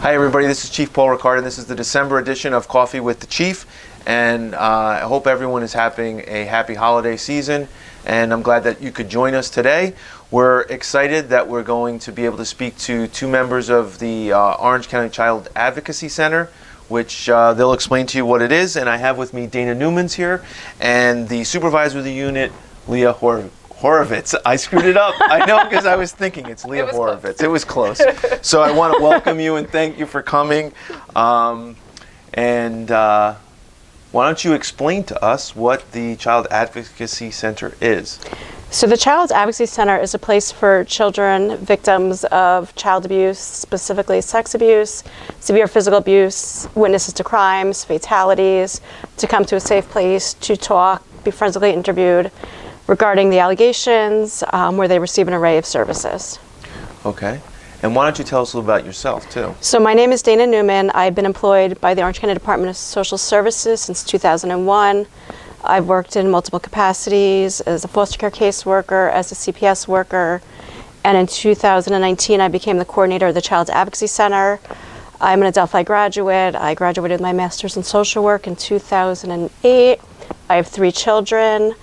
Hi everybody, this is Chief Paul Rickard, and this is the December edition of Coffee with the Chief. And I hope everyone is having a happy holiday season, and I'm glad that you could join us today. We're excited that we're going to be able to speak to two members of the Orange County Child Advocacy Center, which they'll explain to you what it is. And I have with me Dana Newman's here, and the supervisor of the unit, Leah Horrevoets. I screwed it up. I know, because I was thinking it's Leah Horrevoets. It was close. So I want to welcome you and thank you for coming. Why don't you explain to us what the Child Advocacy Center is? So the Child Advocacy Center is a place for children victims of child abuse, specifically sex abuse, severe physical abuse, witnesses to crimes, fatalities, to come to a safe place to talk, be forensically interviewed regarding the allegations, where they receive an array of services. Okay. And why don't you tell us a little about yourself, too? So my name is Dana Newman. I've been employed by the Orange County Department of Social Services since 2001. I've worked in multiple capacities as a foster care caseworker, as a CPS worker, and in 2019 I became the coordinator of the Child Advocacy Center. I'm an Adelphi graduate. I graduated with my master's in social work in 2008. I have 3 children.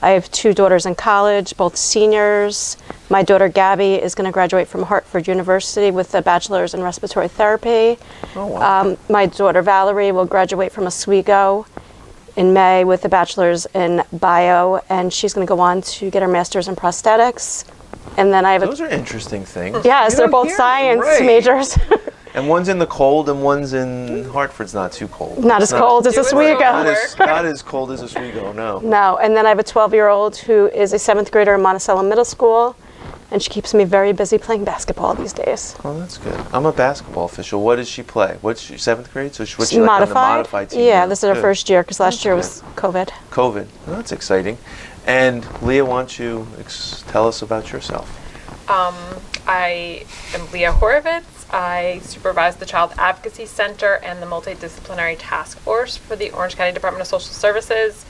I have 2 daughters in college, both seniors. My daughter Gabby is going to graduate from Hartford University with a bachelor's in respiratory therapy. Oh, wow. My daughter Valerie will graduate from Oswego in May with a bachelor's in bio, and she's going to go on to get her master's in prosthetics. And then I have Those are interesting things. Yes, they're both science majors. And one's in the cold, and one's in Hartford's not too cold. Not as cold as Oswego. Not as cold as Oswego, no. No, and then I have a 12-year-old who is a 7th grader in Monticello Middle School, and she keeps me very busy playing basketball these days. Oh, that's good. I'm a basketball official. What does she play? What's she, 7th grade? So what's she Modified? like on the modified team? Yeah, now? this is her first year, because last year was COVID. COVID. Well, that's exciting. And Leah, why don't you tell us about yourself? I am Leah Horrevoets. I supervise the Child Advocacy Center and the Multidisciplinary Task Force for the Orange County Department of Social Services.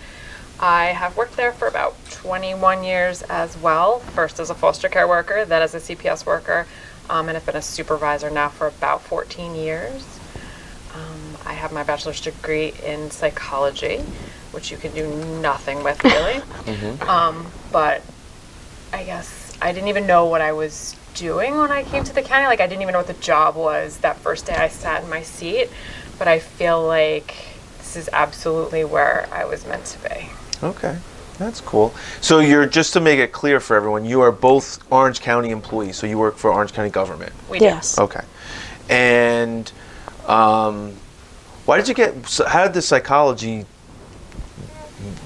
I have worked there for about 21 years as well, first as a foster care worker, then as a CPS worker, and I've been a supervisor now for about 14 years. I have my bachelor's degree in psychology, which you can do nothing with, really. But I guess I didn't even know what I was doing when I came to the county. Like, I didn't even know what the job was that first day I sat in my seat, but I feel like this is absolutely where I was meant to be. Okay, that's cool. So you're, just to make it clear for everyone, you are both Orange County employees, so you work for Orange County government? We do. Yes. Okay. And why did you get, how did the psychology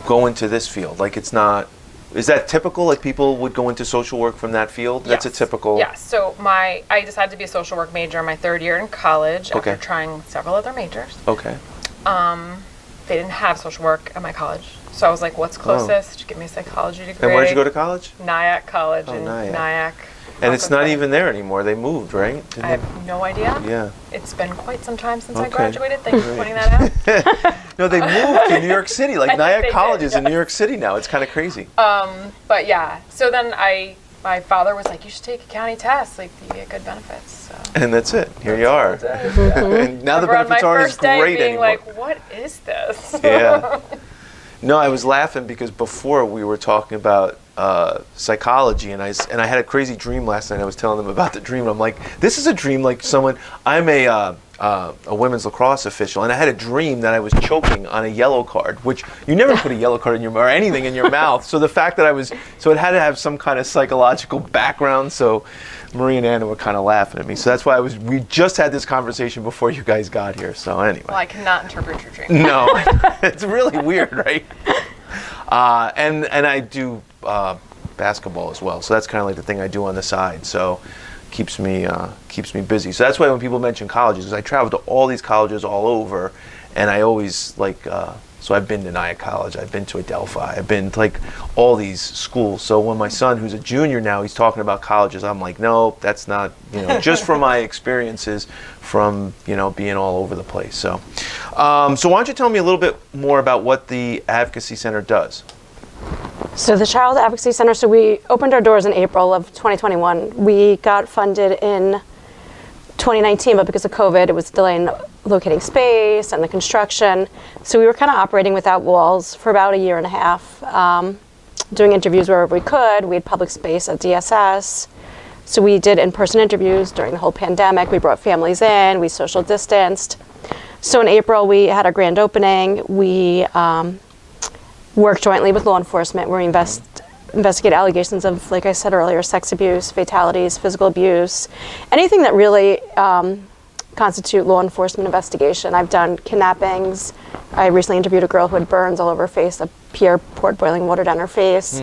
go into this field? Like, it's not, is that typical? Like, people would go into social work from that field? That's a typical... Yes. So I decided to be a social work major in my 3rd year in college after trying several other majors. Okay. They didn't have social work at my college. So I was like, what's closest? Give me a psychology degree. And where did you go to college? Nyack College in Nyack. Nyack. And it's not even there anymore. They moved, right? I have no idea. Yeah. It's been quite some time since I graduated. Thanks for pointing that out. No, they moved to New York City. Like, Nyack College is in yes. New York City now. It's kind of crazy. But yeah, so then my father was like, you should take a county test. Like, you get good benefits. So. And that's it. Here you are. And now the benefits aren't as great anymore. Like, what is this? Yeah. No, I was laughing because before we were talking about psychology, and I had a crazy dream last night. I was telling them about the dream. And I'm like, this is a dream like someone. I'm a women's lacrosse official, and I had a dream that I was choking on a yellow card, which you never put a yellow card in your or anything in your mouth. So the fact that it had to have some kind of psychological background. So Marie and Anna were kind of laughing at me. So that's why we just had this conversation before you guys got here. So anyway. Well, I cannot interpret your dream. No, it's really weird, right? And I do basketball as well. So that's kind of like the thing I do on the side. So keeps me busy. So that's why when people mention colleges, because I travel to all these colleges all over, and I always like. So I've been to Nyack College, I've been to Adelphi, I've been to like all these schools. So when my son, who's a junior now, he's talking about colleges, I'm like, no, that's not, just from my experiences from, being all over the place. So, so why don't you tell me a little bit more about what the Advocacy Center does? So the Child Advocacy Center, so we opened our doors in April of 2021. We got funded in 2019, but because of COVID, it was delayed in locating space and the construction. So we were kind of operating without walls for about a year and a half, doing interviews wherever we could. We had public space at DSS. So we did in-person interviews during the whole pandemic. We brought families in, we social distanced. So in April, we had our grand opening. We worked jointly with law enforcement where we investigate allegations of, like I said earlier, sex abuse, fatalities, physical abuse, anything that really constitute law enforcement investigation. I've done kidnappings. I recently interviewed a girl who had burns all over her face. A peer poured boiling water down her face.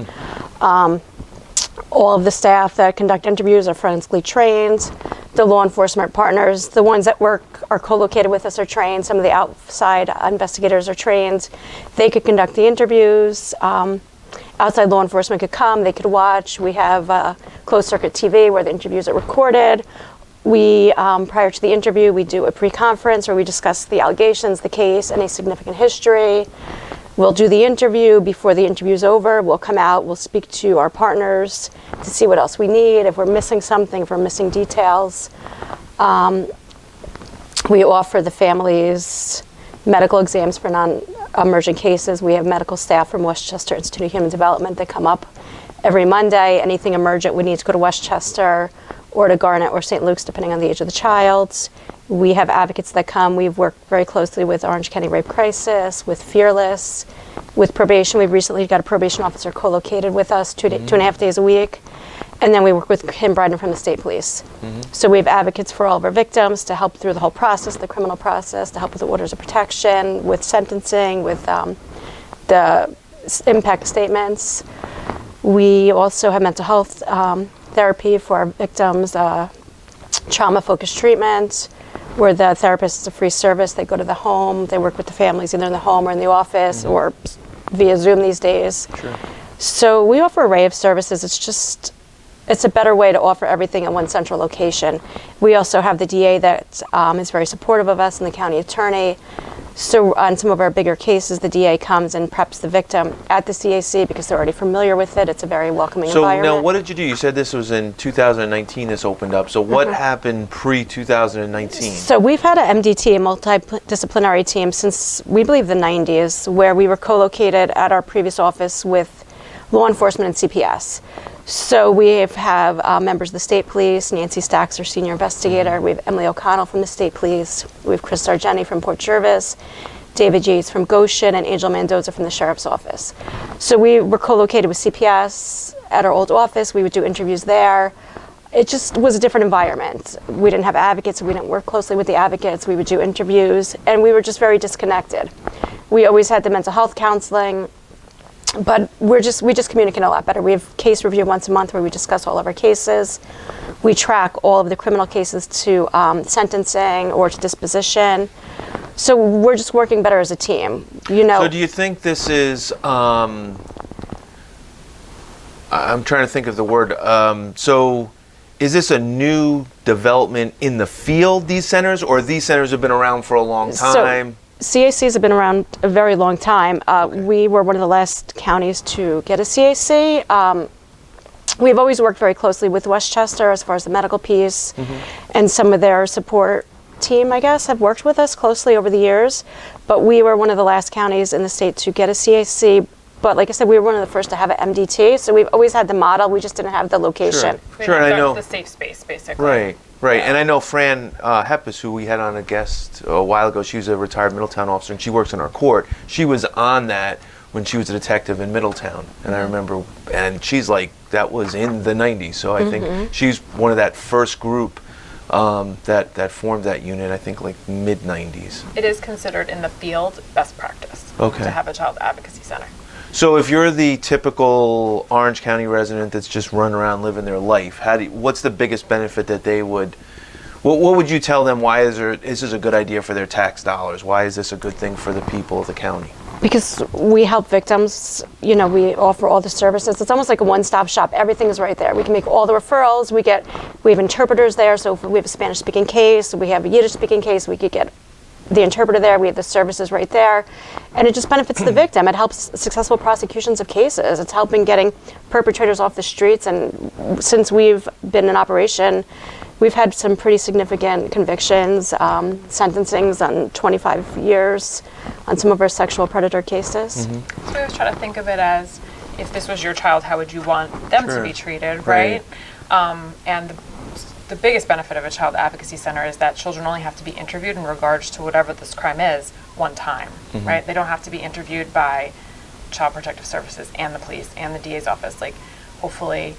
All of the staff that conduct interviews are forensically trained. The law enforcement partners, the ones that are co-located with us, are trained. Some of the outside investigators are trained. They could conduct the interviews. Outside law enforcement could come, they could watch. We have closed circuit TV where the interviews are recorded. We, prior to the interview, we do a pre-conference where we discuss the allegations, the case, any significant history. We'll do the interview. Before the interview's over, we'll come out, we'll speak to our partners to see what else we need, if we're missing something, if we're missing details. We offer the families medical exams for non-emergent cases. We have medical staff from Westchester Institute of Human Development that come up every Monday. Anything emergent, we need to go to Westchester or to Garnet or St. Luke's, depending on the age of the child. We have advocates that come. We've worked very closely with Orange County Rape Crisis, with Fearless, with probation. We've recently got a probation officer co-located with us 2.5 days a week. And then we work with Kim Bryden from the state police. So we have advocates for all of our victims to help through the whole process, the criminal process, to help with the orders of protection, with sentencing, with the impact statements. We also have mental health therapy for our victims, trauma-focused treatment, where the therapist is a free service. They go to the home, they work with the families either in the home or in the office or via Zoom these days. Sure. So we offer an array of services. It's a better way to offer everything at one central location. We also have the DA that is very supportive of us and the county attorney. So on some of our bigger cases, the DA comes and preps the victim at the CAC because they're already familiar with it. It's a very welcoming environment. So now what did you do? You said this was in 2019 this opened up. So what happened pre-2019? So we've had a MDT, a multidisciplinary team, since we believe the 90s, where we were co-located at our previous office with law enforcement and CPS. So we have members of the state police, Nancy Stacks, our senior investigator. We have Emily O'Connell from the state police. We have Chris Sargenti from Port Jervis, David Yates from Goshen, and Angel Mendoza from the sheriff's office. So we were co-located with CPS at our old office. We would do interviews there. It just was a different environment. We didn't have advocates. We didn't work closely with the advocates. We would do interviews, and we were just very disconnected. We always had the mental health counseling, but we just communicate a lot better. We have case review once a month where we discuss all of our cases. We track all of the criminal cases to sentencing or to disposition. So we're just working better as a team. So do you think this is, I'm trying to think of the word, so is this a new development in the field, these centers, or these centers have been around for a long time? CACs have been around a very long time. We were one of the last counties to get a CAC. We've always worked very closely with Westchester as far as the medical piece, and some of their support team, I guess, have worked with us closely over the years. But we were one of the last counties in the state to get a CAC. But like I said, we were one of the first to have an MDT, so we've always had the model, we just didn't have the location. Sure, and I know the safe space, basically. Right. Right, and I know Fran Heppes, who we had on a guest a while ago. She was a retired Middletown officer, and she works in our court. She was on that when she was a detective in Middletown, and I remember, and she's like, that was in the 90s, so I think she's one of that first group that formed that unit, I think like mid-90s. It is considered in the field best practice to have a child advocacy center. So if you're the typical Orange County resident that's just run around living their life, what's the biggest benefit that they would, what would you tell them? Why is this a good idea for their tax dollars? Why is this a good thing for the people of the county? Because we help victims, we offer all the services. It's almost like a one-stop shop. Everything is right there. We can make all the referrals. We have interpreters there, so if we have a Spanish-speaking case, we have a Yiddish-speaking case, we could get the interpreter there, we have the services right there, and it just benefits the victim. It helps successful prosecutions of cases. It's helping getting perpetrators off the streets, and since we've been in operation, we've had some pretty significant convictions, sentencings on 25 years on some of our sexual predator cases. So I always try to think of it as, if this was your child, how would you want them to be treated, right? And the biggest benefit of a child advocacy center is that children only have to be interviewed in regards to whatever this crime is one time, right? They don't have to be interviewed by Child Protective Services and the police and the DA's office, like hopefully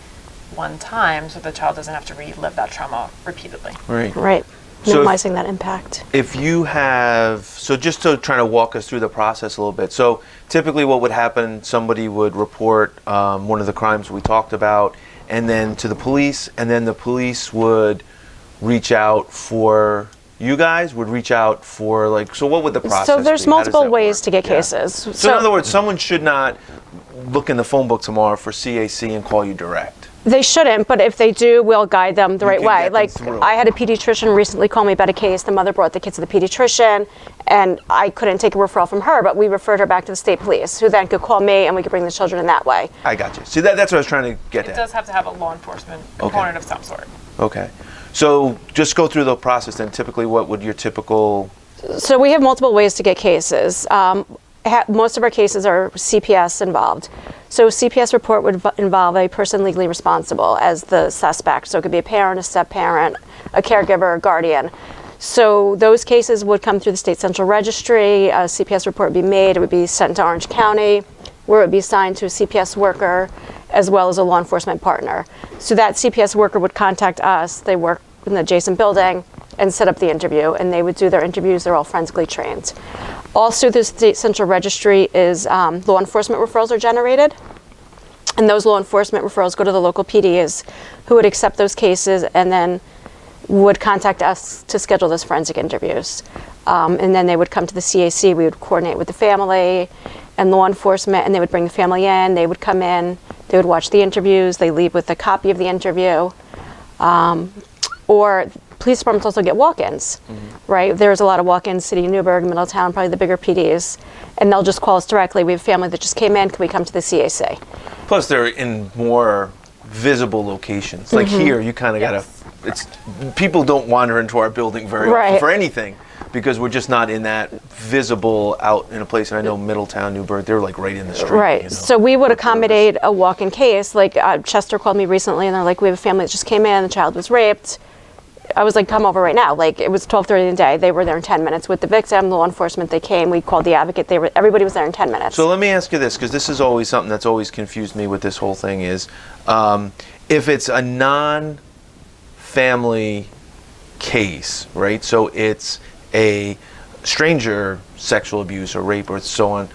one time, so the child doesn't have to relive that trauma repeatedly. Right. So Minimizing that impact. If you have, so just to try to walk us through the process a little bit. So typically what would happen, somebody would report one of the crimes we talked about, and then to the police, and then the police would reach out for, you guys would reach out for, like, so what would the process So there's be? How does multiple that ways work? to get cases. So in other words, someone should not look in the phone book tomorrow for CAC and call you direct. They shouldn't, but if they do, we'll guide them the right can way. get them Like, through. I had a pediatrician recently call me about a case. The mother brought the kids to the pediatrician, and I couldn't take a referral from her, but we referred her back to the state police, who then could call me, and we could bring the children in that way. I got you. See, that's what I was trying to get It at. does have to have a law enforcement component of some sort. Okay. So just go through the process then. Typically, what would your typical... So we have multiple ways to get cases. Most of our cases are CPS involved. So a CPS report would involve a person legally responsible as the suspect. So it could be a parent, a step-parent, a caregiver, a guardian. So those cases would come through the State Central Registry. A CPS report would be made. It would be sent to Orange County, where it would be assigned to a CPS worker as well as a law enforcement partner. So that CPS worker would contact us. They work in the adjacent building and set up the interview, and they would do their interviews. They're all forensically trained. Also, the State Central Registry is law enforcement referrals are generated, and those law enforcement referrals go to the local PDs, who would accept those cases and then would contact us to schedule those forensic interviews. And then they would come to the CAC. We would coordinate with the family and law enforcement, and they would bring the family in. They would come in. They would watch the interviews. They leave with a copy of the interview. Or police departments also get walk-ins, right? There's a lot of walk-ins, City of Newburgh, Middletown, probably the bigger PDs, and they'll just call us directly. We have a family that just came in. Can we come to the CAC? Plus, they're in more visible locations. Like here, you kind of gotta. It's people don't wander into our building very often for anything, because we're just not in that visible out in a place. And I know Middletown, Newburgh, they're like right in the street. Right. You know? So we would accommodate a walk-in case. Like Chester called me recently, and they're like, "We have a family that just came in. The child was raped." I was like, come over right now. Like, it was 12:30 in the day. They were there in 10 minutes with the victim, law enforcement. They came. We called the advocate. Everybody was there in 10 minutes. So let me ask you this, because this is always something that's always confused me with this whole thing is, if it's a non-family case, right? So it's a stranger sexual abuse or rape or so on,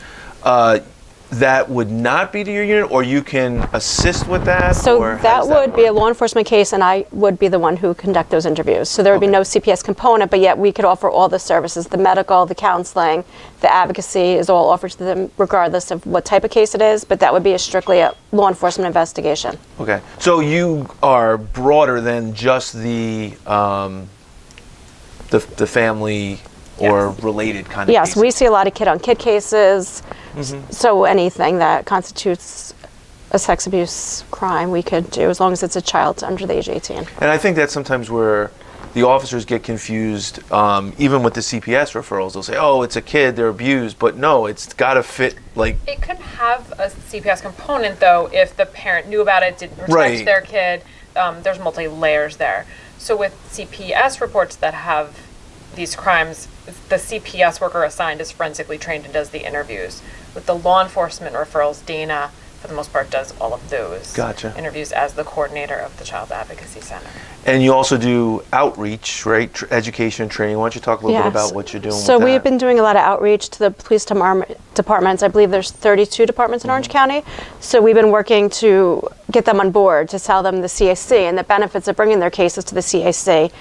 that would not be to your unit, or you can assist with that? So or how that does would be a work? law enforcement case, and I would be the one who conduct those interviews. So there would be no CPS component, but yet we could offer all the services, the medical, the counseling, the advocacy is all offered to them regardless of what type of case it is, but that would be strictly a law enforcement investigation. Okay, so you are broader than just the family or related kind of Yes, cases. we see a lot of kid-on-kid cases, so anything that constitutes a sex abuse crime we could do, as long as it's a child under the age of 18. And I think that's sometimes where the officers get confused, even with the CPS referrals. They'll say, oh, it's a kid, they're abused, but no, it's got to fit, like... It could have a CPS component, though, if the parent knew about it, didn't protect their kid. There's multi-layers there. So with CPS reports that have these crimes, the CPS worker assigned is forensically trained and does the interviews. With the law enforcement referrals, Dana, for the most part, does all of those interviews as the coordinator of the Child Advocacy Center. And you also do outreach, right? Education and training. Why don't you talk a little bit about what you're doing So with that? we've been doing a lot of outreach to the police departments. I believe there's 32 departments in Orange County. So we've been working to get them on board, to tell them the CAC and the benefits of bringing their cases to the CAC.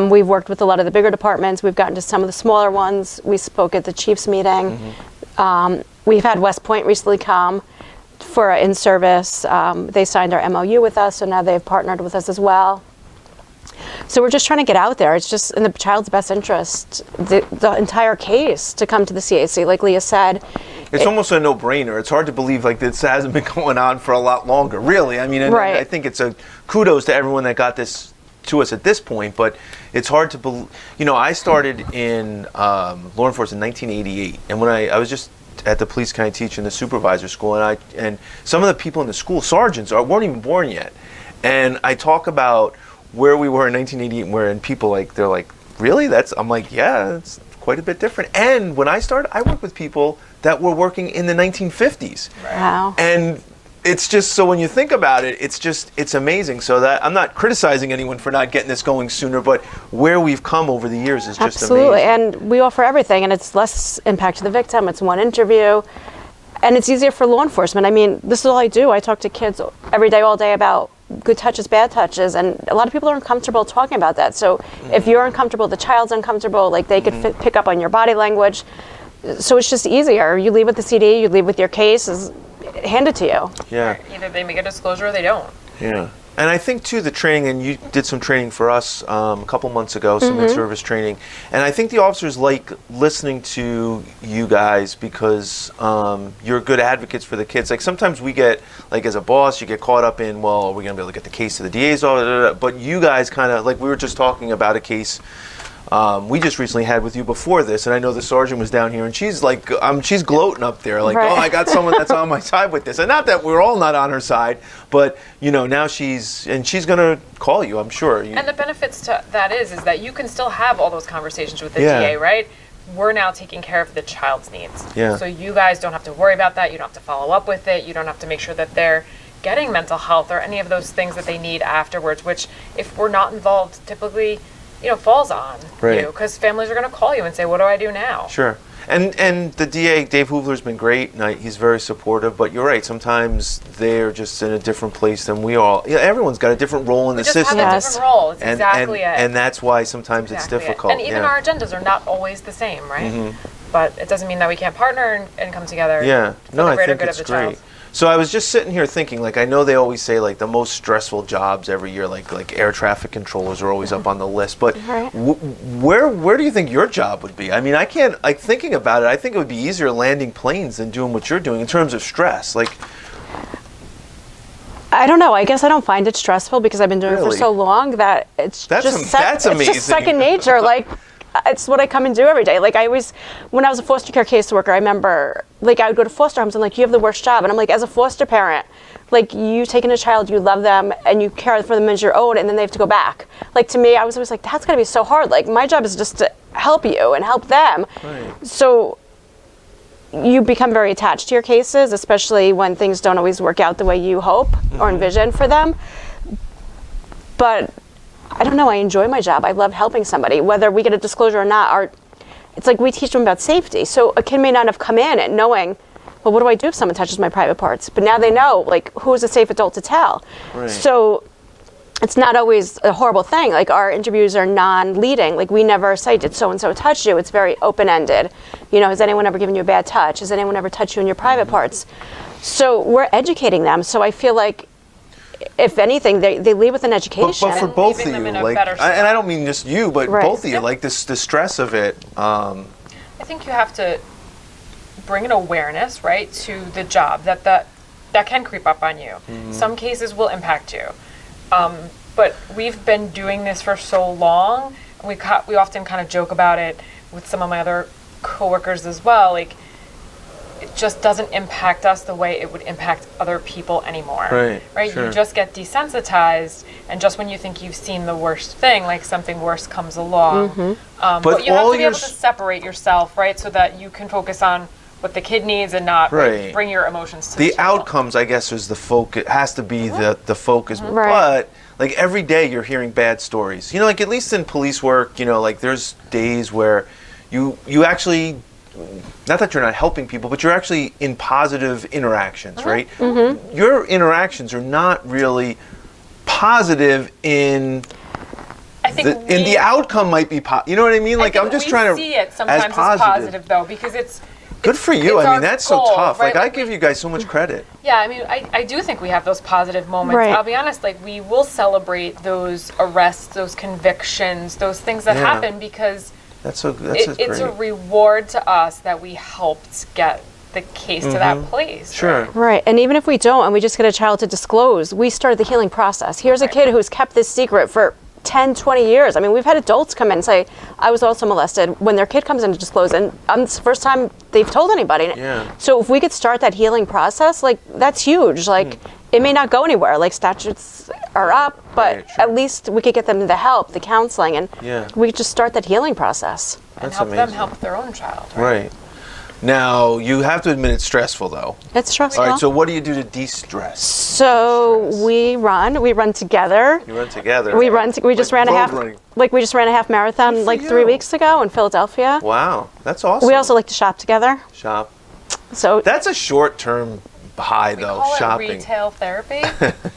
We've worked with a lot of the bigger departments. We've gotten to some of the smaller ones. We spoke at the Chiefs meeting. We've had West Point recently come for in-service. They signed our MOU with us, so now they've partnered with us as well. So we're just trying to get out there. It's just in the child's best interest, the entire case to come to the CAC, like Leah said. It's almost a no-brainer. It's hard to believe like this hasn't been going on for a lot longer, really. I mean, and Right. I think it's a kudos to everyone that got this to us at this point, but it's hard to believe. You know, I started in law enforcement in 1988, and when I was just at the police county teaching the supervisor school, and some of the people in the school, sergeants, weren't even born yet. And I talk about where we were in 1988, and people they're like, really? I'm like, yeah, it's quite a bit different. And when I started, I worked with people that were working in the 1950s. Wow. And it's just, so when you think about it, it's amazing. So that I'm not criticizing anyone for not getting this going sooner, but where we've come over the years is just Absolutely. amazing. And we offer everything, and it's less impact to the victim. It's one interview, and it's easier for law enforcement. I mean, this is all I do. I talk to kids every day, all day about good touches, bad touches, and a lot of people are uncomfortable talking about that. So if you're uncomfortable, the child's uncomfortable, like they could pick up on your body language. So it's just easier. You leave with the CD, you leave with your case, is handed to you. Yeah. Either they make a disclosure or they don't. Yeah. And I think, too, the training, and you did some training for us a couple months ago, some in-service training, and I think the officers like listening to you guys because you're good advocates for the kids. Like, sometimes we get, like, as a boss, you get caught up in, well, are we going to be able to get the case to the DA's office? But you guys kind of, like, we were just talking about a case we just recently had with you before this, and I know the sergeant was down here, and she's like, she's gloating up there, like, Right. oh, I got someone that's on my side with this, and not that we're all not on her side, but you know, now she's gonna call you, I'm sure. And the benefits to that is that you can still have all those conversations with the Yeah. DA, right? We're now taking care of the child's needs. Yeah. So you guys don't have to worry about that. You don't have to follow up with it. You don't have to make sure that they're getting mental health or any of those things that they need afterwards, which if we're not involved, typically, falls on Right. you, because families are going to call you and say, what do I do now? Sure. And the DA, Dave Hoovler's been great, and he's very supportive, but you're right, sometimes they're just in a different place than we all. Yeah, everyone's got a different role in the Just system. have a Yes. different role. It's and, exactly it. and that's why sometimes Exactly it's it. difficult. And even yeah. our agendas are not always the same, right? But it doesn't mean that we can't partner and come together. Yeah, for no, the I greater think good it's of the child. great. So I was just sitting here thinking, like, I know they always say, like, the most stressful jobs every year, like air traffic controllers are always up on the list. But Right. where do you think your job would be? I mean, I can't, like, thinking about it, I think it would be easier landing planes than doing what you're doing in terms of stress. Like, I don't know. I guess I don't find it stressful because I've been doing it Really? for so long that it's That's just that's it's amazing. just second nature. Like, it's what I come and do every day. Like, when I was a foster care caseworker, I remember, like, I would go to foster homes and, like, you have the worst job. And I'm like, as a foster parent, like, you take in a child, you love them, and you care for them as your own, and then they have to go back. Like, to me, I was always like, that's gotta be so hard. Like, my job is just to help you and help them. Right. So you become very attached to your cases, especially when things don't always work out the way you hope or envision for them. But I don't know, I enjoy my job. I love helping somebody, whether we get a disclosure or not. It's like we teach them about safety. So a kid may not have come in and knowing, well, what do I do if someone touches my private parts? But now they know, like, who's a safe adult to tell. Right. So it's not always a horrible thing. Like, our interviews are non-leading. Like, we never say, did so-and-so touch you? It's very open-ended. Has anyone ever given you a bad touch? Has anyone ever touched you in your private parts? So we're educating them. So I feel like, if anything, they leave with an education. but for And both of leaving you, them in a like, better and spot. I don't mean just you, but Right. both of you, Yep. like, the stress of it. I think you have to bring an awareness, right, to the job that can creep up on you. Some cases will impact you. But we've been doing this for so long, and we often kind of joke about it with some of my other coworkers as well. Like, it just doesn't impact us the way it would impact other people anymore. Right, sure. You just get desensitized, and just when you think you've seen the worst thing, like, something worse comes along. But you have all to be your able to separate yourself, right, so that you can focus on what the kid needs and not Right. bring your emotions to the table. outcomes, I guess, is the focus. Has to be the focus. Right. But like every day, you're hearing bad stories. Like at least in police work, like there's days where you actually, not that you're not helping people, but you're actually in positive interactions, right? Your interactions are not really positive in. I think In the outcome might be you know what I mean? Like, I think I'm just we trying to see it sometimes as positive though, because it's Good for you. it's I mean, our that's goal, so tough. right? Like, I give you guys so much credit. Yeah, I mean, I do think we have those positive moments. Right. I'll be honest, like, we will celebrate those arrests, those convictions, those things that Yeah. happen because That's it's great. a reward to us that we helped get the case to that place. Sure. right? Right, and even if we don't, and we just get a child to disclose, we started the healing process. Here's a kid who's kept this secret for 10, 20 years. I mean, we've had adults come in and say, I was also molested, when their kid comes in to disclose, and it's the first time they've told anybody. Yeah. So if we could start that healing process, like, that's huge. Like, it may not go anywhere, like statutes are up, but Right, sure. at least we could get them the help, the counseling, and Yeah. we could just start that healing process. And That's help them amazing. help their own child. Right. Now, you have to admit it's stressful, though. It's stressful. All right, so what do you do to de-stress? So De-stress. we run together. You run together. We just ran a half, road running. we just ran a half marathon Good for like you. 3 weeks ago in Philadelphia. Wow, that's awesome. We also like to shop together. shop. So That's a short-term high, We though, call shopping. it retail therapy.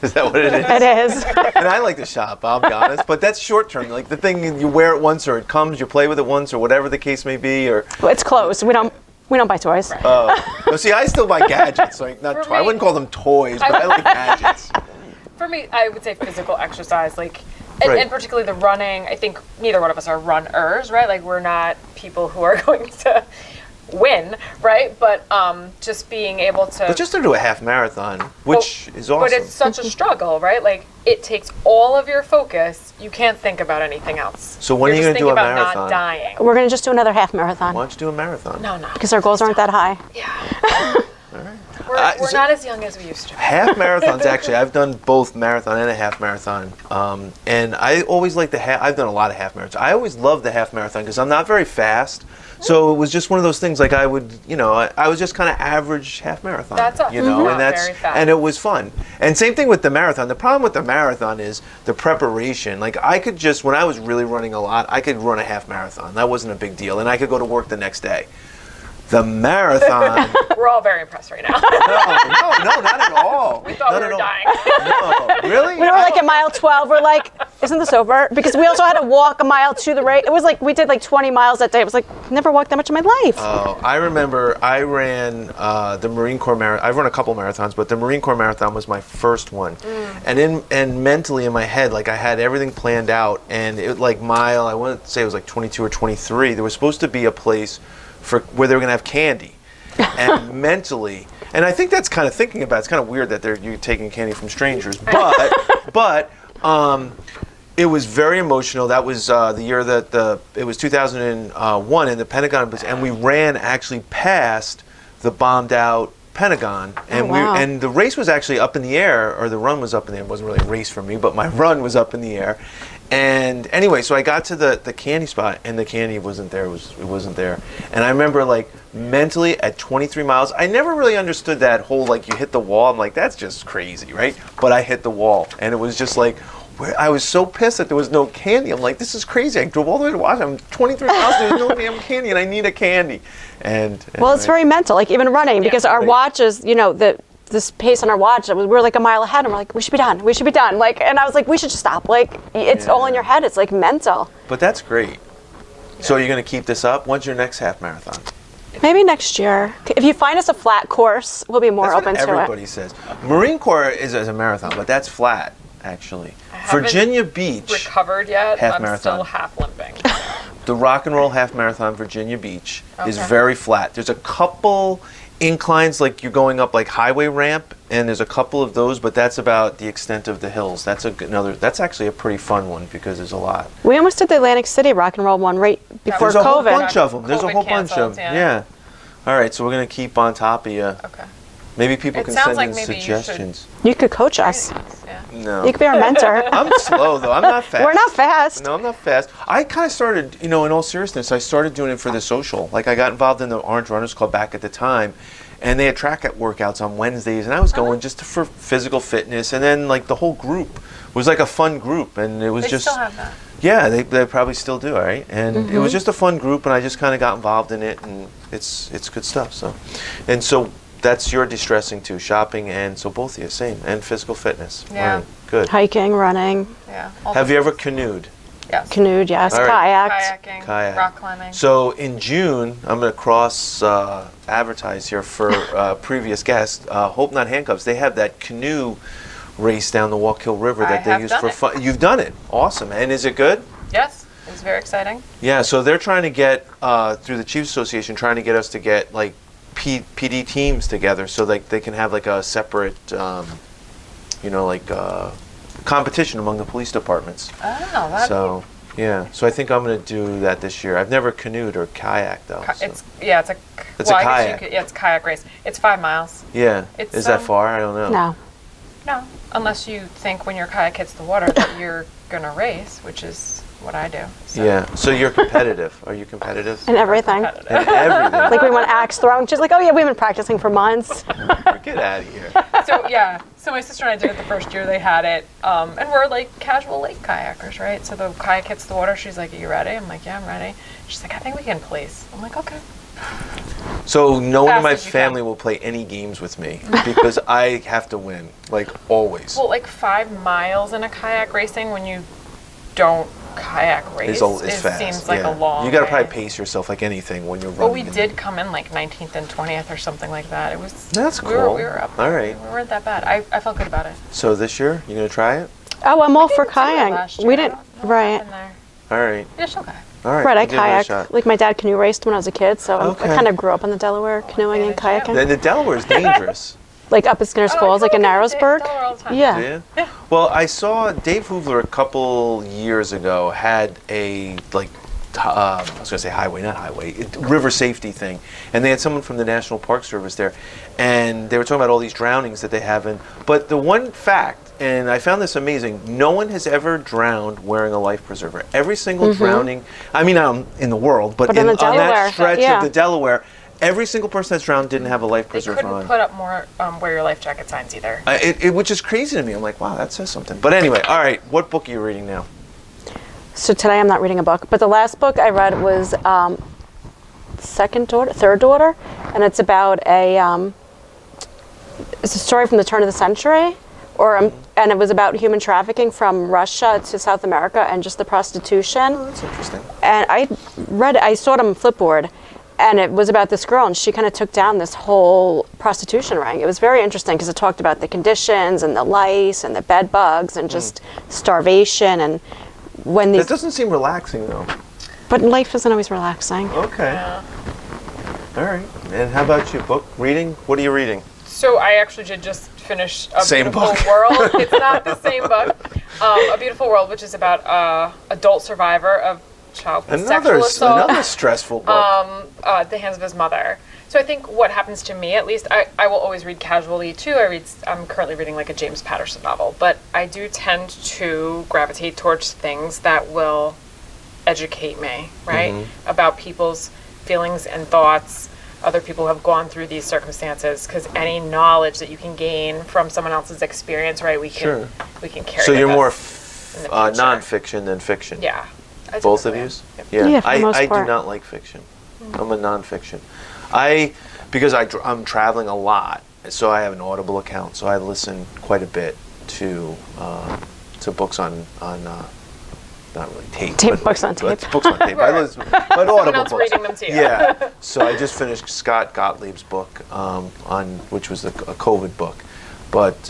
Is that what it is? it is. And I like to shop, I'll be honest, but that's short-term. Like the thing, you wear it once or it comes, you play with it once or whatever the case may be, or... It's closed. We don't buy toys. No, see, I still buy gadgets. Like not, For I me- wouldn't call them toys, but I like gadgets. For me, I would say physical exercise, like, Right. and particularly the running. I think neither one of us are runners, right? Like, we're not people who are going to win, right? But just being able to. But just to do a half marathon, which is awesome. But it's such a struggle, right? Like, it takes all of your focus. You can't think about anything else. So when You're are you just gonna do a thinking about marathon? not dying. We're going to just do another half marathon Why don't you do a marathon? No. because our goals aren't that high. We're so- not as young as we used to. Half marathons, actually, I've done both marathon and a half marathon. And I always like I've done a lot of half marathons. I always loved the half marathon because I'm not very fast. So it was just one of those things like I would, I was just kind of average half marathon. That's us. You know, Not and that's, very fast. and it was fun. And same thing with the marathon. The problem with the marathon is the preparation. Like I could just, when I was really running a lot, I could run a half marathon. That wasn't a big deal. And I could go to work the next day. The marathon, We're all very impressed right now. no, not at all. We thought Not we at were all. dying. No, really? We were like at mile 12. We're like, isn't this over? Because we also had to walk a mile to the race. It was like we did like 20 miles that day. It was like never walked that much in my life. Oh, I remember I ran the Marine Corps marathon. I've run a couple marathons, but the Marine Corps marathon was my first one. And mentally in my head, like I had everything planned out, and it like mile, I want to say it was like 22 or 23. There was supposed to be a place where they were going to have candy, and mentally, and I think that's kind of thinking about. It's kind of weird that you're taking candy from strangers, but it was very emotional. That was the year that it was 2001, and the Pentagon was, and we ran actually past the bombed out Pentagon, and wow. and the race was actually up in the air, or the run was up in the air. It wasn't really a race for me, but my run was up in the air. And anyway, so I got to the candy spot, and the candy wasn't there. It wasn't there. And I remember, like, mentally at 23 miles, I never really understood that whole, like, you hit the wall. I'm like, that's just crazy, right? But I hit the wall, and it was just like, I was so pissed that there was no candy. I'm like, this is crazy. I drove all the way to Washington. I'm 23 miles, there's no damn candy, and I need a candy. And Well, it's very mental, like even running, because our watches, this pace on our watch, we're like a mile ahead, and we're like, we should be done. Like, and I was like, we should just stop. Like, it's all in your head. It's like mental. But that's great. So you're going to keep this up? When's your next half marathon? Maybe next year. If you find us a flat course, we'll be more That's open what to everybody it. says. Marine Corps is a marathon, but that's flat, actually. Virginia Beach, Recovered yet? Half I'm marathon. still half limping. the Rock and Roll Half Marathon Virginia Beach is Okay. very flat. There's a couple inclines, like you're going up like highway ramp, and there's a couple of those, but that's about the extent of the hills. That's that's actually a pretty fun one because there's a lot. We almost did the Atlantic City rock and roll one right before There's a whole COVID. bunch of them. There's a COVID whole bunch canceled, of them. yeah. Yeah. All right, so we're gonna keep on top of you. Okay. Maybe people It can sounds send like in maybe you should- suggestions. You could coach us. Yeah. No. You could be our mentor. I'm slow though. I'm not fast. We're not fast. No, I'm not fast. I kind of started, in all seriousness, I started doing it for the social. Like I got involved in the Orange Runners Club back at the time, and they had track workouts on Wednesdays, and I was going just for physical fitness. And then like the whole group was like a fun group, and it was They just still have that. yeah, they probably still do, right? And it was just a fun group, and I just kind of got involved in it, and it's good stuff. So that's your distressing too, shopping, and so both of you same, and physical fitness. Yeah. Right. Good. Hiking, running. Yeah. all Have the you ever things. canoed? Yes. Canoed, yes. All right. Kayaked. Kayaking, Kayak. rock climbing. So in June, I'm going to cross advertise here for previous guests. Hope Not Handcuffs. They have that canoe race down the Wallkill River I that they have use done for it. fun. You've done it. Awesome. And is it good? Yes, it was very exciting. Yeah. So they're trying to get through the Chiefs Association, trying to get us to get like PD teams together, so like they can have like a separate, competition among the police departments. Oh, that's So yeah. So I think I'm going to do that this year. I've never canoed or kayaked though. so- It's a It's a I guess kayak. it's a kayak race. It's 5 miles. Yeah. It's, Is that far? I don't know. No. No, unless you think when your kayak hits the water that you're gonna race, which is what I do. So. Yeah. So you're competitive. Are you competitive? And everything. Competitive. And everything. Like we went axe throwing. She's like, oh yeah, we've been practicing for months. Get out of here. So my sister and I did it the first year they had it, and we're like casual lake kayakers, right? So the kayak hits the water. She's like, "Are you ready?" I'm like, "Yeah, I'm ready." She's like, "I think we can place." I'm like, "Okay." So no one in Fast my as you family can. will play any games with me because I have to win, like always. Well, like 5 miles in a kayak racing when you don't kayak race It's fast. seems like yeah. a long. You got to way. probably pace yourself like anything when you're running. Well, we did come in like 19th and 20th or something like that. It was. That's We were cool. up. All there. right. We weren't that bad. I felt good about it. So this year, you gonna try it? Oh, I'm all for didn't do it kayak. last We year. didn't. I don't know what Right. happened there. All right. Yeah, she'll kayak. All right. Right, I we'll give it a kayak. shot. Like my dad canoe raced when I was a kid, so Okay. I kind of grew up on the Delaware canoeing and Yeah, did you? kayaking. Then the Delaware is dangerous. Like up at Skinner's Falls, like in Narrowsburg. Delaware all the time. Yeah. Yeah. Well, I saw Dave Hoovler a couple years ago had a I was going to say highway, not highway, river safety thing, and they had someone from the National Park Service there, and they were talking about all these drownings that they have in. But the one fact, and I found this amazing, no one has ever drowned wearing a life preserver. Every single drowning, I mean, in the world, but in the on Delaware, that stretch yeah. of the Delaware, every single person that's drowned didn't have a life They preserver couldn't on. put up more wear your life jacket signs either. Which is crazy to me. I'm like, wow, that says something. But anyway, all right, what book are you reading now? So today I'm not reading a book, but the last book I read was third daughter, and it's about it's a story from the turn of the century, and it was about human trafficking from Russia to South America and just the prostitution. Oh, that's interesting. And I saw it on Flipboard, and it was about this girl, and she kind of took down this whole prostitution ring. It was very interesting because it talked about the conditions and the lice and the bed bugs and just starvation and when these. That doesn't seem relaxing, though. But life isn't always relaxing. Okay. All right. And how about you? Book reading? What are you reading? So I actually did just finish A Same Beautiful book. World. It's not the same book. A Beautiful World, which is about adult survivor of child sexual assault. Another stressful book. At the hands of his mother. So I think what happens to me, at least, I will always read casually too. I'm currently reading like a James Patterson novel, but I do tend to gravitate towards things that will educate me, right? About people's feelings and thoughts, other people who have gone through these circumstances, because any knowledge that you can gain from someone else's experience, right, we can carry. So you're with more us in the future. nonfiction than fiction. Yeah. I Both of typically you? am. Yep. Yeah, for the most I do part. not like fiction. I'm a nonfiction. Because I'm traveling a lot, so I have an Audible account, so I listen quite a bit to books on not really tape. Books on tape. Books on tape. I listen, but Audible else books. reading them to you. Yeah. So I just finished Scott Gottlieb's book which was a COVID book. But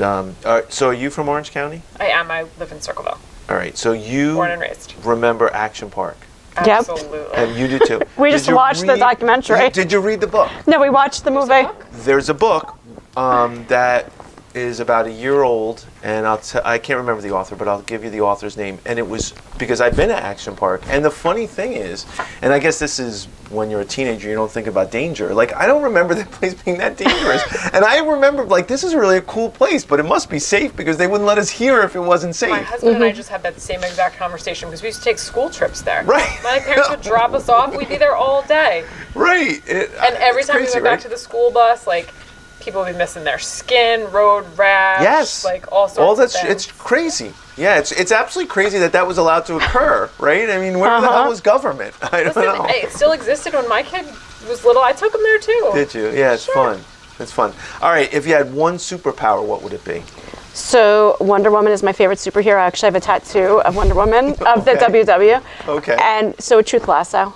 so are you from Orange County? I am. I live in Circleville. All right. So you Born and raised. remember Action Park. Yep. Absolutely. And you do too. We Did just you watched the documentary. Did you read the book? No, we watched the movie. There's a book that is about a year old, and I can't remember the author, but I'll give you the author's name. And it was because I've been to Action Park, and the funny thing is, and I guess this is when you're a teenager, you don't think about danger. Like, I don't remember that place being that dangerous. And I remember, like, this is really a cool place, but it must be safe because they wouldn't let us here if it wasn't safe. My husband and I just had that same exact conversation because we used to take school trips there. Right. My parents would drop us off. We'd be there all day. Right. And every time we went back to the school bus, like, people would be missing their skin, road rash, Yes. like all sorts of things. It's crazy. Yeah, it's absolutely crazy that was allowed to occur, right? I mean, where the hell was government? I don't Listen, know. it still existed when my kid was little. I took him there too. Did you? Yeah, it's fun. It's fun. All right, if you had one superpower, what would it be? So Wonder Woman is my favorite superhero. I actually have a tattoo of Wonder Woman of the WW. Okay. And so a truth lasso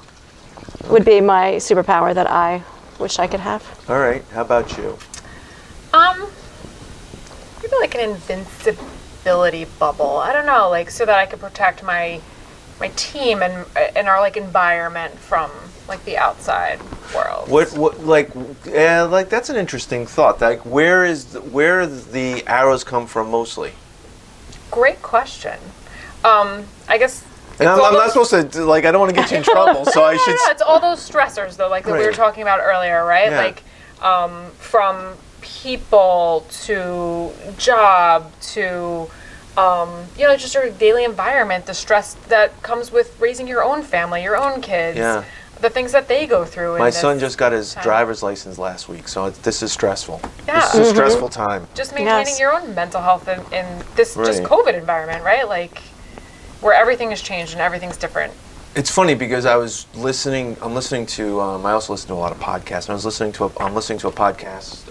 would be my superpower that I wish I could have. All right. How about you? Maybe like an invincibility bubble. I don't know, like so that I could protect my team and our like environment from like the outside world. What like that's an interesting thought. Like where the arrows come from mostly? Great question. I guess. And I'm not supposed to I don't want to get you in trouble, so I should. No, it's all those stressors though, like that we were talking about earlier, right? Yeah. Like from people to job to just your daily environment, the stress that comes with raising your own family, your own kids, the things that they go through. My son just got his driver's license last week, so this is stressful. Yeah. This is a stressful time. Just maintaining your own mental health in this just COVID environment, right? Like where everything has changed and everything's different. It's funny because I'm listening to, I also listen to a lot of podcasts, and I'm listening to a podcast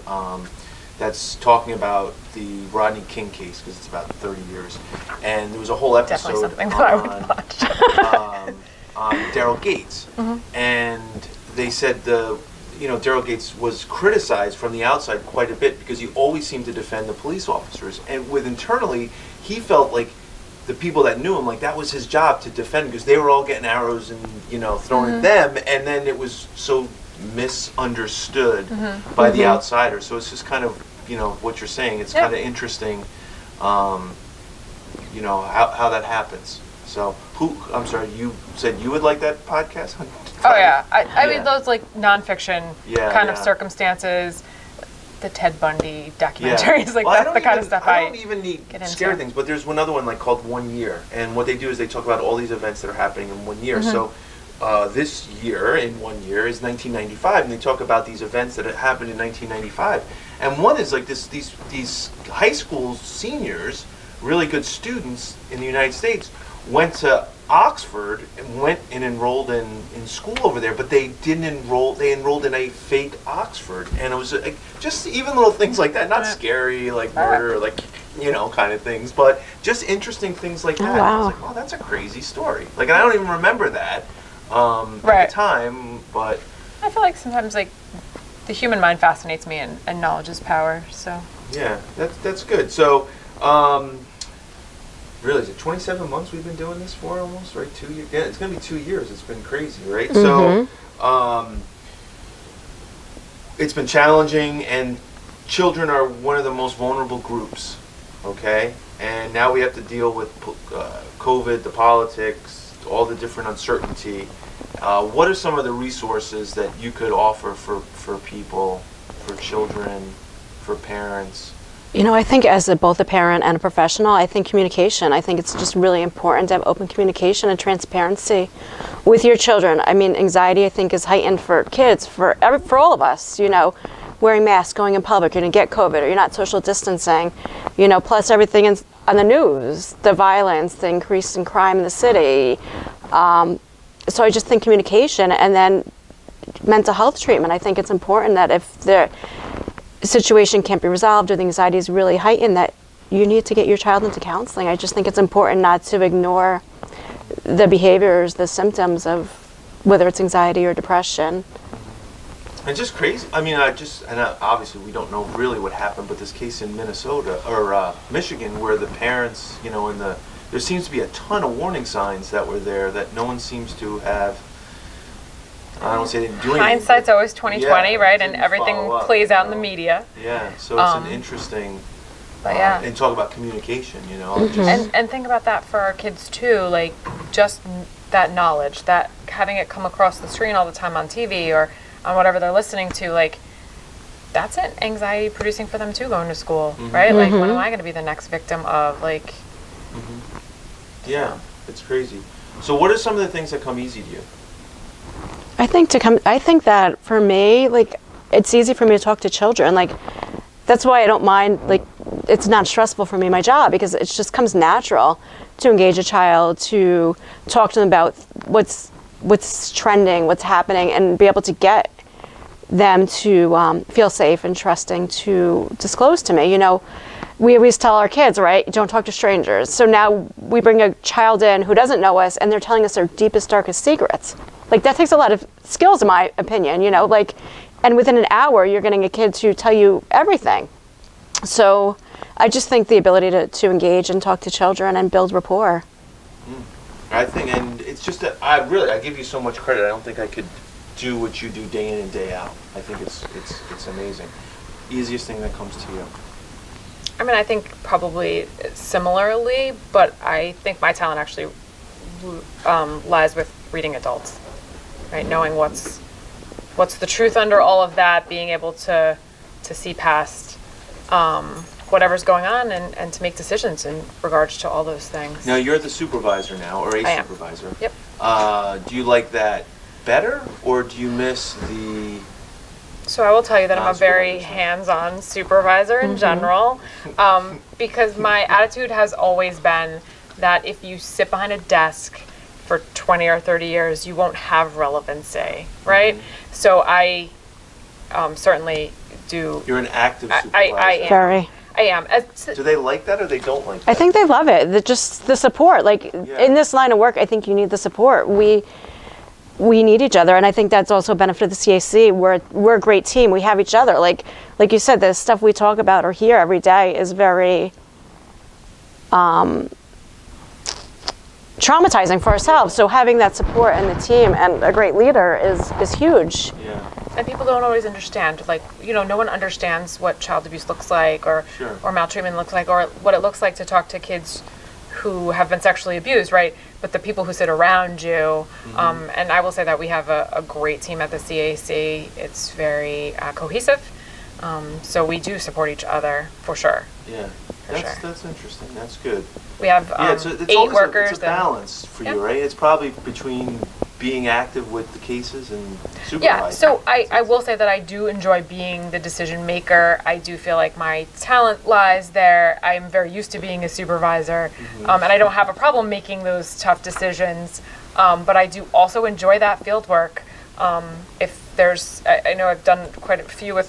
that's talking about the Rodney King case, because it's about 30 years. And there was a whole episode Definitely something that I would watch. On Daryl Gates. And they said Daryl Gates was criticized from the outside quite a bit because he always seemed to defend the police officers. And internally, he felt like the people that knew him, like that was his job to defend, because they were all getting arrows and thrown at them, and then it was so misunderstood by the outsider. So it's just kind of what you're saying. It's kind of interesting, how that happens. So I'm sorry, you said you would like that podcast? Oh yeah, I mean those like nonfiction kind of circumstances. The Ted Bundy documentaries, that's the kind of stuff I don't even need scary things, but there's one other one called 1 Year, and what they do is they talk about all these events that are happening in 1 year. So this year, in 1 year, is 1995, and they talk about these events that happened in 1995. And one is like these high school seniors, really good students in the United States, went to Oxford and went and enrolled in school over there, but they didn't enroll. They enrolled in a fake Oxford, and it was just even little things like that. Not scary, like murder, like kind of things, but just interesting things like that. Wow. I was like, oh, that's a crazy story. Like, and I don't even remember that at the time, but I feel like sometimes like the human mind fascinates me, and knowledge is power. So yeah, that's good. So. Really, is it 27 months we've been doing this for almost, right? 2 years? Yeah, it's going to be 2 years. It's been crazy, right? So, it's been challenging, and children are one of the most vulnerable groups, okay? And now we have to deal with COVID, the politics, all the different uncertainty. What are some of the resources that you could offer for people, for children, for parents? I think as both a parent and a professional, I think communication. I think it's just really important to have open communication and transparency with your children. I mean, anxiety, I think, is heightened for kids, for all of us. Wearing masks, going in public, you're going to get COVID, or you're not social distancing. Plus everything on the news, the violence, the increase in crime in the city. So I just think communication, and then mental health treatment. I think it's important that if the situation can't be resolved or the anxiety is really heightened, that you need to get your child into counseling. I just think it's important not to ignore the behaviors, the symptoms of whether it's anxiety or depression. And just crazy. I mean, obviously we don't know really what happened, but this case in Minnesota or Michigan, where the parents, there seems to be a ton of warning signs that were there that no one seems to have. I don't want to say they didn't do anything. Hindsight's always 20/20, right? And everything plays out in the media. Yeah, so it's an interesting. And talk about communication, And think about that for our kids too, like just that knowledge, that having it come across the screen all the time on TV or on whatever they're listening to, like that's an anxiety producing for them too, going to school, right? Like, when am I going to be the next victim of like? Yeah, it's crazy. So, what are some of the things that come easy to you? I think that for me, like, it's easy for me to talk to children. Like, that's why I don't mind, like, it's not stressful for me, my job, because it just comes natural to engage a child, to talk to them about what's trending, what's happening, and be able to get them to feel safe and trusting to disclose to me. we always tell our kids, right, don't talk to strangers. So now we bring a child in who doesn't know us, and they're telling us their deepest, darkest secrets. Like, that takes a lot of skills, in my opinion, you know, like, and within an hour, you're getting a kid to tell you everything. So I just think the ability to engage and talk to children and build rapport. I think, and it's just that I give you so much credit. I don't think I could do what you do day in and day out. I think it's amazing. Easiest thing that comes to you. I mean, I think probably similarly, but I think my talent actually lies with reading adults, right? Knowing what's the truth under all of that, being able to see past whatever's going on and to make decisions in regards to all those things. Now, you're the supervisor now, or a I am. supervisor. Yep. Do you like that better, or do you miss the... So I will tell you that I'm a very Non-supervisor. hands-on supervisor in general, because my attitude has always been that if you sit behind a desk for 20 or 30 years, you won't have relevancy, right? So I certainly do. You're an active supervisor. I am. Very. I am. Do they like that, or they don't like that? I think they love it. Just the support. Like, in this line of work, I think you need the support. We need each other, and I think that's also a benefit of the CAC. We're a great team. We have each other. Like you said, the stuff we talk about or hear every day is very traumatizing for ourselves. So having that support and the team and a great leader is huge. Yeah. And people don't always understand. Like, you know, no one understands what child abuse looks like or maltreatment looks like, or what it looks like to talk to kids who have been sexually abused, right? But the people who sit around you, and I will say that we have a great team at the CAC. It's very cohesive. So we do support each other for sure. Yeah. That's interesting. That's good. We have it's 8 always workers. It's a balance for you, right? It's probably between being active with the cases and supervising. Yeah, so I will say that I do enjoy being the decision maker. I do feel like my talent lies there. I'm very used to being a supervisor, and I don't have a problem making those tough decisions. But I do also enjoy that field work. If there's, I know I've done quite a few with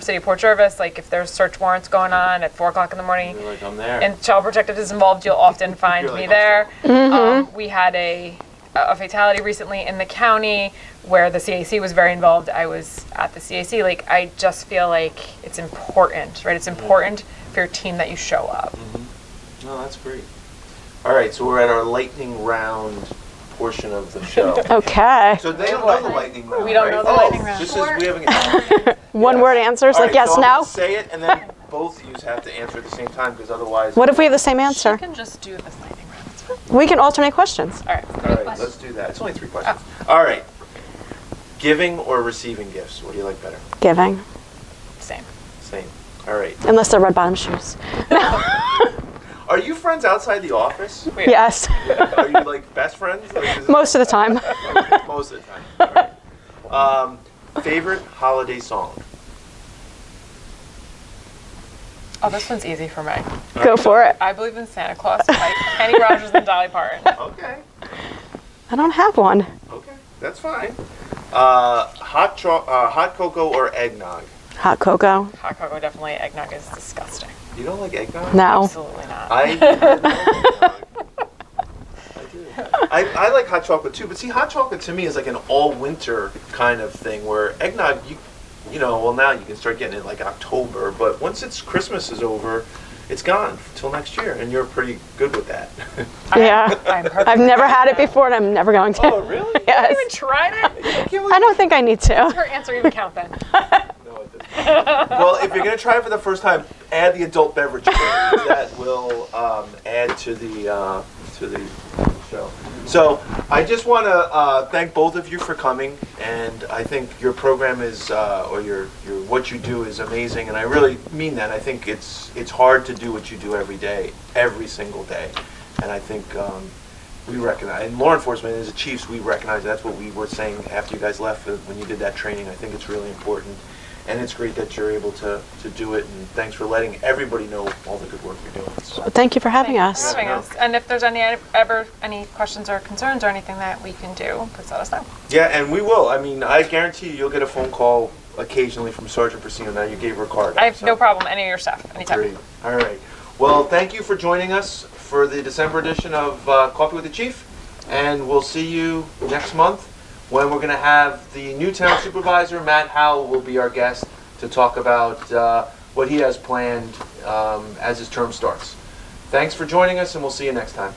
City of Port Jervis, like if there's search warrants going on at 4 o'clock in the morning, You're like, I'm there. and Child Protective is involved, you'll often find You're me like, there. We had a fatality recently in the county where the CAC was very involved. I was at the CAC. Like, I just feel like it's important, right? It's important for your team that you show up. No, that's great. All right, so we're at our lightning round portion of the show. Okay. So they don't know the lightning round. We don't right? know the lightning round. This is we haven't. One word answers, All like right, yes, so I'm no. gonna say it, and then both of you have to answer at the same time, because otherwise. What if we have the same You answer? can just do this lightning round. It's fine. We can alternate questions. All right. All right, let's do that. It's only 3 questions. All right. Giving or receiving gifts? What do you like better? Giving, Same. Same. All right. unless they're red bottom shoes. Are you friends outside the office? Yes, Are you like best friends? Like, is it- most of the time. Most of the time. All right. Favorite holiday song? Oh, this one's easy for me. Go for it. I Believe in Santa Claus by Kenny Rogers and Dolly Parton. Okay. I don't have one. Okay. That's fine. Hot cocoa or eggnog? Hot cocoa? Hot cocoa, definitely. Eggnog is disgusting. You don't like eggnog? No. Absolutely not. I do. I like hot chocolate too, but see, hot chocolate to me is like an all winter kind of thing. Where eggnog, you know, well now you can start getting it like October, but once Christmas is over, it's gone till next year, and you're pretty good with that. Yeah. I'm perfect. I've never had it before, and I'm never going to. Oh, really? You Yes. haven't even tried it? I don't think I need to. Her answer even count then. No, it doesn't. Well, if you're gonna try it for the first time, add the adult beverage. That will add to the show. So I just want to thank both of you for coming, and I think your program is, or your what you do is amazing, and I really mean that. I think it's hard to do what you do every day, every single day, and I think we recognize, and law enforcement as a chiefs, we recognize that's what we were saying after you guys left when you did that training. I think it's really important. And it's great that you're able to do it, and thanks for letting everybody know all the good work you're doing. So. Thank you for having us. Having us. And if there's any questions or concerns or anything that we can do, please let us know. Yeah, and we will. I mean, I guarantee you'll get a phone call occasionally from Sergeant Persino. Now you gave Rickard. I have no problem. Any of your stuff. Anytime. Great. All right. Well, thank you for joining us for the December edition of Coffee with the Chief, and we'll see you next month when we're going to have the new town supervisor, Matt Howell, will be our guest to talk about what he has planned as his term starts. Thanks for joining us, and we'll see you next time.